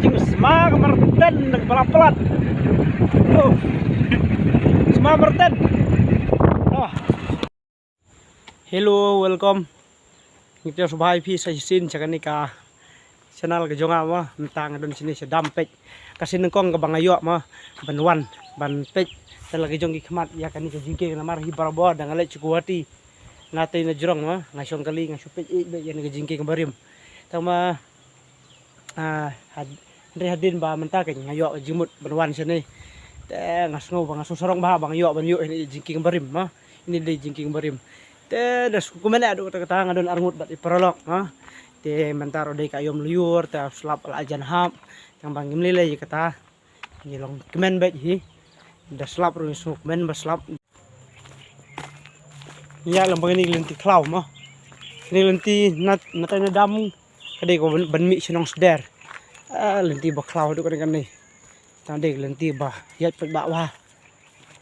jing semua kemerten pelan-pelan. Oh. Semua kemerten. Oh. Hello, welcome. Kita subhay pi sa sin sa kanika. Channel ke jonga mo mentang don sini sedam pej. Kasi nengkong ke bangayo mo banwan ban pej. Talaga jong gikmat ya kanika jingke namar hibarbo dangalet cukuwati. Natay na jurong mo ngasyong kali nga supej yan nga jingke kabarim. Tama hadin ba mentake ngayo jimut banwan sini. Te ngasno bang susarong ba bang yo ban yo ini jingke kabarim mo. Ini di jingke kabarim. Te das kumene adu kata ngadon arngut bat iparolok ha. Te mentaro dei kayom liur te slap ala ajan hap yang bang gimlele kata ngilong kemen bet hi. Das slap ru su kemen baslap. Ya lambang ini lenti klau mah. Ini lenti natanya dam kadai ko ban mi sinong sder. Lenti ba klau do kan ni. Tande lenti ba yat pet ba wa.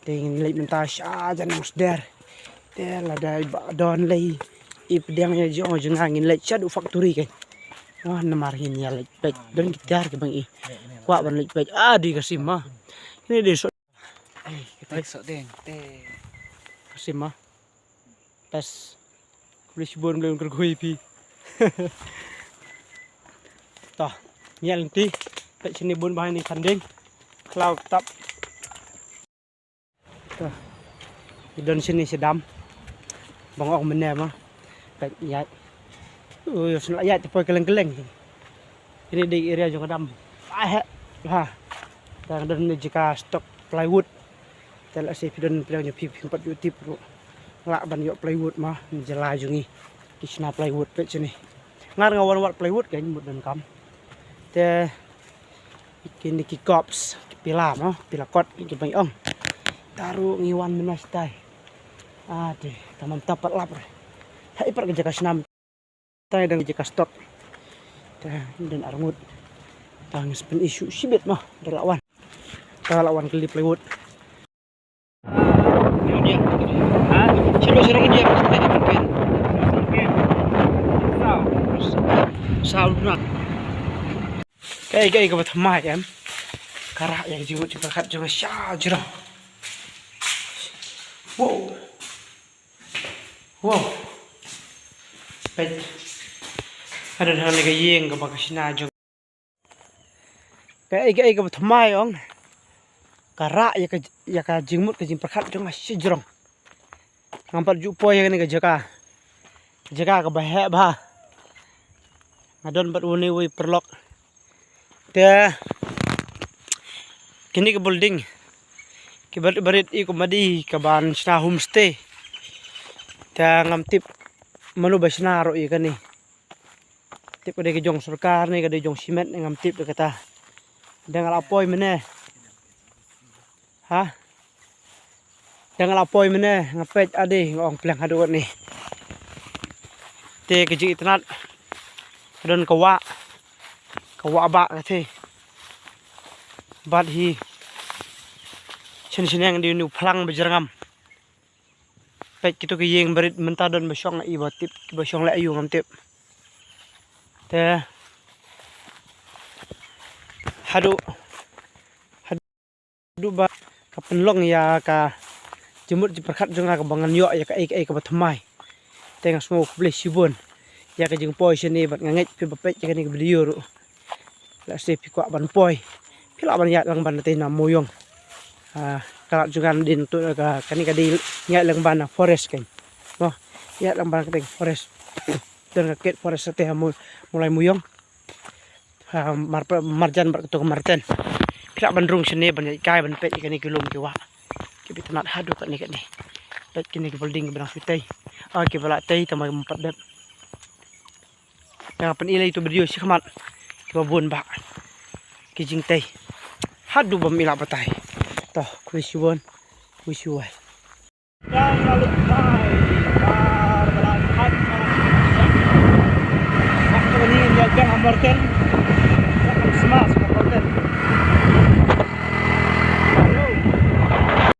Ting lei menta sha janong sder. Te la dai ba don lei ipdang ya jong jeng angin lei chadu factory kan. Wah namar hin ya lei pet don gitar ke bang i. Wa ban lei pet di kasim mah. Ini de so kita sok deng te kasim mah. Pas boleh sibun belum kergoi pi. Toh, ni lenti pet sini bun bahan ni kanding. Klau tap. Toh. Don sini sedam. Bangok mene mah. Pet yat. Selak yat tepoy keleng-keleng. Ini di area jong dam. Ha. Dan don ni jika stok plywood. Telak si don pilihan pi 4 YouTube ru. Lak ban yo plywood mah jela jungi kisna plywood pet sini ngar ngawan wat plywood kan mud dan kam te kini ki kops pila mah pila kot ki bang ong taru ngiwan menas tai ade tamam tapat lap hai per ke jaka senam tai dan jaka stok te dan armut tangis pen isu sibet mah dalawan lawan keli plywood. Serong dia pasti ada mungkin. Sao luôn. Cái cái bật mai em. Karak yang jiwut juga kat juga sya jero. Wow. Wow. Pet. Ada hal lagi yang ke bakasina juga. Cái bật mai ong. Karak ya ka jimut ke jimperkat juga sya jero. Ngampat jupo yang ni ke jaka ke bahaya bah ngadon bat wuni wi perlok te kini ke building ke barit i ko madi ke ban sna homestay te ngamtip manu basna ro i kani tip ke jong sarkar ni ke jong simet ngamtip de kata dengan apoi mene ha dengan apoi mene ngapet ade ngong plang hadu ni te ke ji itnat don kawa ba ke bad hi chen yang di nu plang bejerngam pet kitu ke yeng berit menta don besong i batip besong la ayu ngam tip te hadu ba kapenlong ya ka jemut diperkat jong ka bangan yo ya ka ai ka batmai tengah semua boleh sibun ya ka jeng poi sini bat nganget pi bapet ka ni video ru la se pi kwa ban poi pila ban ya lang ban te na moyong kalak jungan din tu ka kani ka di ngai lang ban forest kan no ya lang ban ka forest dan ka ket forest te mulai moyong marjan bar ketu marten pila ban rung sini ban kai ban pet ka ni kilom ki wa kita nak hadu kat ni pet kini ke building ke benang sutai ke balak tai tambah 4 dep yang pen ilai tu video si khamat ke babun ba ke jing tai hadu bamila batai toh kuisuan kuisuai